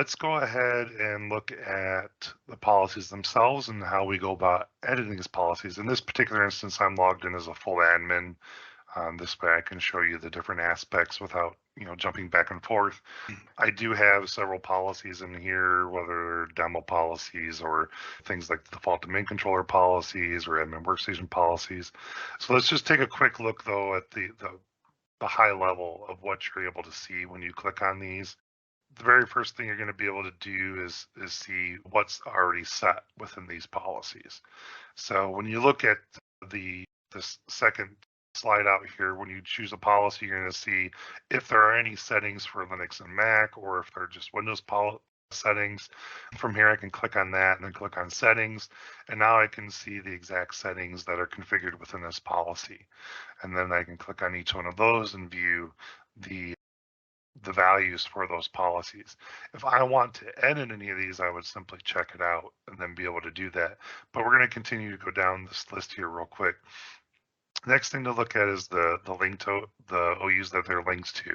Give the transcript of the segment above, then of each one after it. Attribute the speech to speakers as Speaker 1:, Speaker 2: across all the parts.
Speaker 1: let's go ahead and look at the policies themselves and how we go about editing these policies. In this particular instance, I'm logged in as a full admin. This way I can show you the different aspects without, jumping back and forth. I do have several policies in here, whether they're demo policies or things like default domain controller policies or admin workstation policies. So let's just take a quick look though at the high level of what you're able to see when you click on these. The very first thing you're going to be able to do is see what's already set within these policies. So when you look at this second slide out here, when you choose a policy, you're going to see if there are any settings for Linux and Mac, or if they're just Windows settings. From here, I can click on that and then click on settings. And now I can see the exact settings that are configured within this policy. And then I can click on each one of those and view the values for those policies. If I want to edit any of these, I would simply check it out and then be able to do that. But we're going to continue to go down this list here real quick. Next thing to look at is the link to the OUs that they're linked to.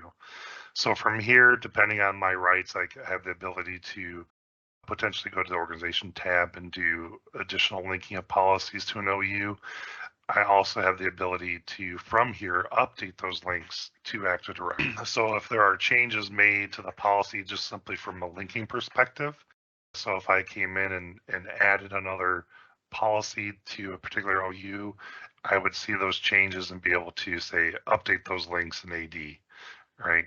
Speaker 1: So from here, depending on my rights, I have the ability to potentially go to the organization tab and do additional linking of policies to an OU. I also have the ability to, from here, update those links to Active Directory. So if there are changes made to the policy just simply from a linking perspective, so if I came in and added another policy to a particular OU, I would see those changes and be able to say, update those links in AD, right?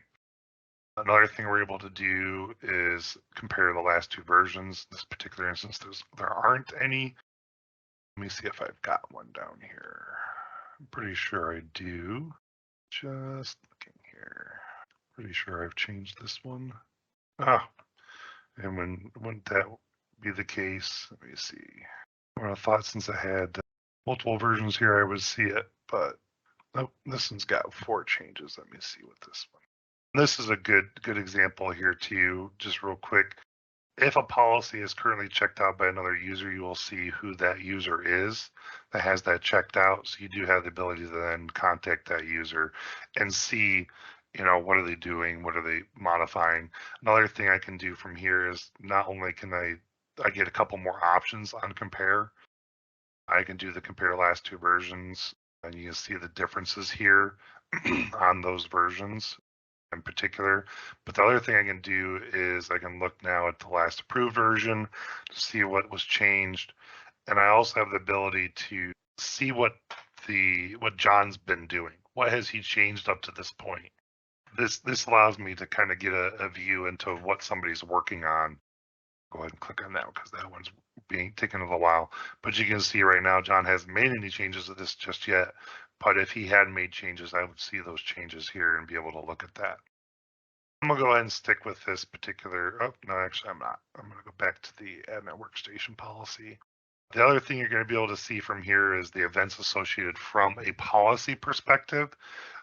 Speaker 1: Another thing we're able to do is compare the last two versions. In this particular instance, there aren't any. Let me see if I've got one down here. I'm pretty sure I do. Just looking here. Pretty sure I've changed this one. Ah, and wouldn't that be the case? Let me see. I would have thought since I had multiple versions here, I would see it, but nope, this one's got 4 changes. Let me see what this one. This is a good example here too, just real quick. If a policy is currently checked out by another user, you will see who that user is that has that checked out. So you do have the ability to then contact that user and see, what are they doing? What are they modifying? Another thing I can do from here is not only can I get a couple more options on compare. I can do the compare last 2 versions, and you can see the differences here on those versions in particular. But the other thing I can do is I can look now at the last approved version to see what was changed. And I also have the ability to see what John's been doing. What has he changed up to this point? This allows me to kind of get a view into what somebody's working on. Go ahead and click on that because that one's being taken a little while. But you can see right now, John hasn't made any changes to this just yet. But if he had made changes, I would see those changes here and be able to look at that. I'm gonna go ahead and stick with this particular, oh, no, actually I'm not. I'm gonna go back to the admin workstation policy. The other thing you're gonna be able to see from here is the events associated from a policy perspective.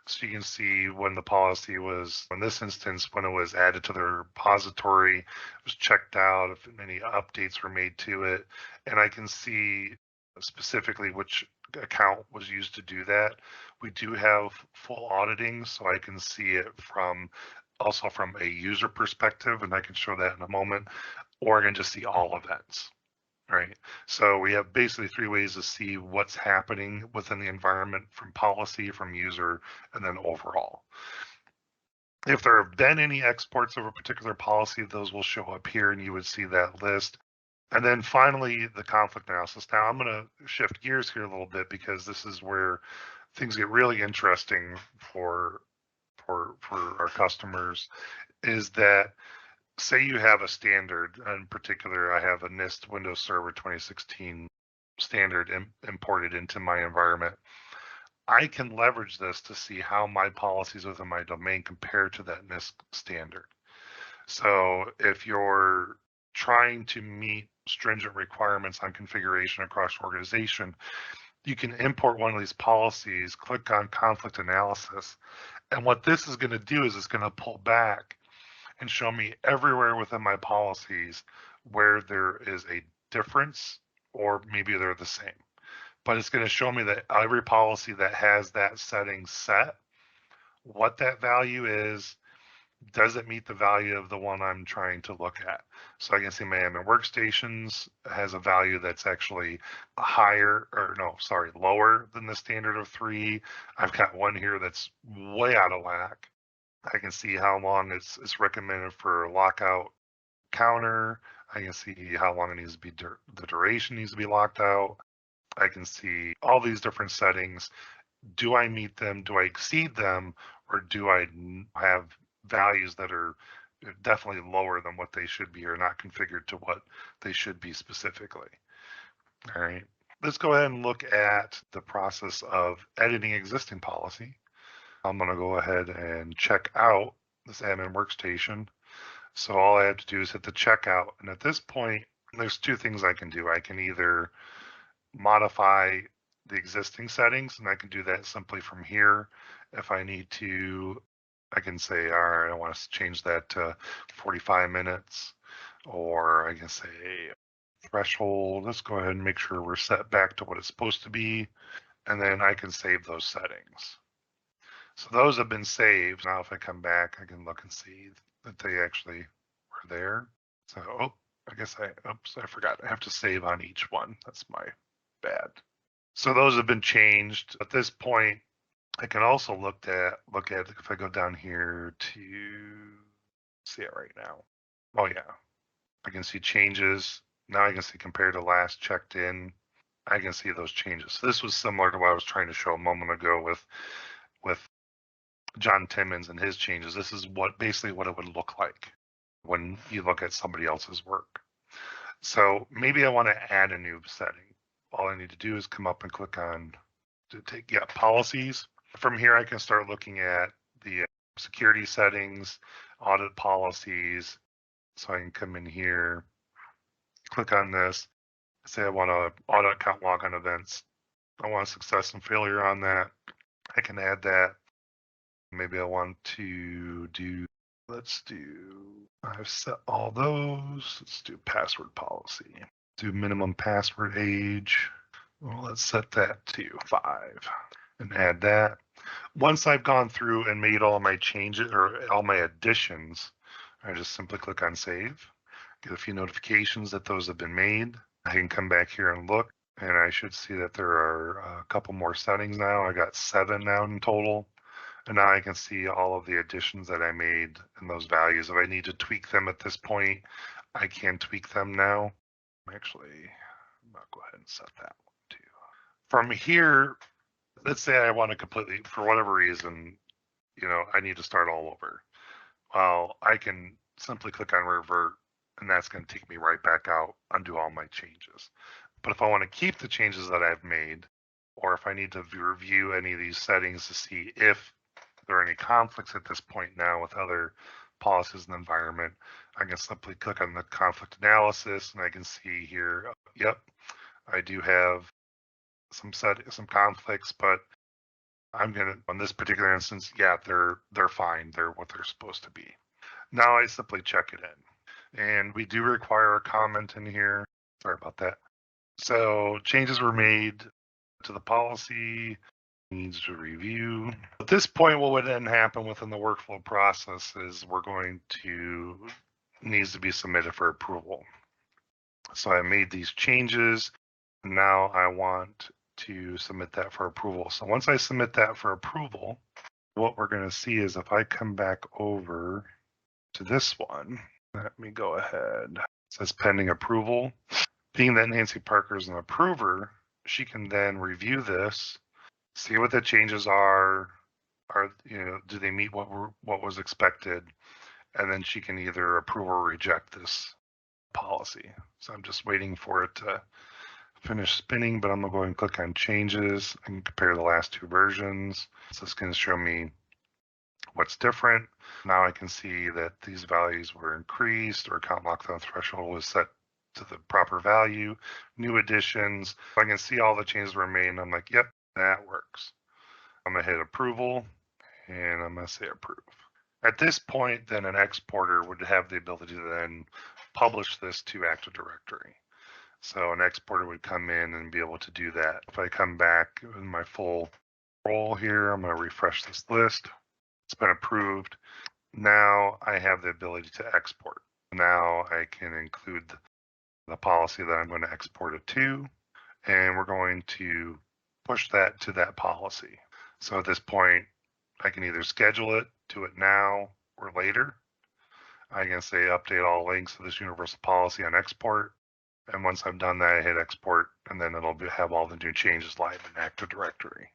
Speaker 1: So you can see when the policy was, in this instance, when it was added to the repository, it was checked out, if any updates were made to it. And I can see specifically which account was used to do that. We do have full auditing, so I can see it also from a user perspective, and I can show that in a moment, or I can just see all events. Right. So we have basically 3 ways to see what's happening within the environment from policy, from user, and then overall. If there have been any exports of a particular policy, those will show up here and you would see that list. And then finally, the conflict analysis. Now I'm going to shift gears here a little bit because this is where things get really interesting for our customers, is that say you have a standard. In particular, I have a NIST Windows Server 2016 standard imported into my environment. I can leverage this to see how my policies within my domain compare to that NIST standard. So if you're trying to meet stringent requirements on configuration across your organization, you can import one of these policies, click on conflict analysis. And what this is going to do is it's going to pull back and show me everywhere within my policies where there is a difference, or maybe they're the same. But it's going to show me that every policy that has that setting set, what that value is, does it meet the value of the one I'm trying to look at? So I can see my admin workstations has a value that's actually higher, or no, sorry, lower than the standard of 3. I've got one here that's way out of whack. I can see how long it's recommended for lockout counter. I can see how long it needs to be, the duration needs to be locked out. I can see all these different settings. Do I meet them? Do I exceed them? Or do I have values that are definitely lower than what they should be or not configured to what they should be specifically? All right. Let's go ahead and look at the process of editing existing policy. I'm going to go ahead and check out this admin workstation. So all I have to do is hit the checkout. And at this point, there's two things I can do. I can either modify the existing settings, and I can do that simply from here. If I need to, I can say, all right, I want to change that to 45 minutes, or I can say threshold. Let's go ahead and make sure we're set back to what it's supposed to be, and then I can save those settings. So those have been saved. Now if I come back, I can look and see that they actually were there. So, oh, I guess oops, I forgot. I have to save on each one. That's my bad. So those have been changed. At this point, I can also look at if I go down here to see it right now. Oh yeah, I can see changes. Now I can see compared to last checked in. I can see those changes. So this was similar to what I was trying to show a moment ago with John Timmons and his changes. This is basically what it would look like when you look at somebody else's work. So maybe I want to add a new setting. All I need to do is come up and click on policies. From here, I can start looking at the security settings, audit policies. So I can come in here, click on this, say I want to audit account log on events. I want success and failure on that. I can add that. Maybe I want to do, I've set all those. Let's do password policy. Do minimum password age. Well, let's set that to 5 and add that. Once I've gone through and made all my changes or all my additions, I just simply click on save, get a few notifications that those have been made. I can come back here and look, and I should see that there are a couple more settings now. I got 7 now in total. And now I can see all of the additions that I made and those values. If I need to tweak them at this point, I can tweak them now. Actually, I'll go ahead and set that one too. From here, let's say I want to completely, for whatever reason, I need to start all over. Well, I can simply click on revert, and that's going to take me right back out, undo all my changes. But if I want to keep the changes that I've made, or if I need to review any of these settings to see if there are any conflicts at this point now with other policies in the environment, I can simply click on the conflict analysis, and I can see here, yep, I do have some conflicts, but I'm gonna, on this particular instance, yeah, they're fine. They're what they're supposed to be. Now I simply check it in, and we do require a comment in here. Sorry about that. So changes were made to the policy, needs to review. At this point, what would then happen within the workflow process is needs to be submitted for approval. So I made these changes. Now I want to submit that for approval. So once I submit that for approval, what we're going to see is if I come back over to this one, let me go ahead. It says pending approval. Being that Nancy Parker is an approver, she can then review this, see what the changes are, do they meet what was expected, and then she can either approve or reject this policy. So I'm just waiting for it to finish spinning, but I'm gonna go and click on changes and compare the last 2 versions. So it's gonna show me what's different. Now I can see that these values were increased, or account lockdown threshold was set to the proper value, new additions. I can see all the changes were made, and I'm like, yep, that works. I'm gonna hit approval, and I'm gonna say approve. At this point, then an exporter would have the ability to then publish this to Active Directory. So an exporter would come in and be able to do that. If I come back in my full role here, I'm going to refresh this list. It's been approved. Now I have the ability to export. Now I can include the policy that I'm going to export it to, and we're going to push that to that policy. So at this point, I can either schedule it, do it now or later. I can say update all links to this universal policy on export. And once I've done that, I hit export, and then it'll have all the new changes live in Active Directory.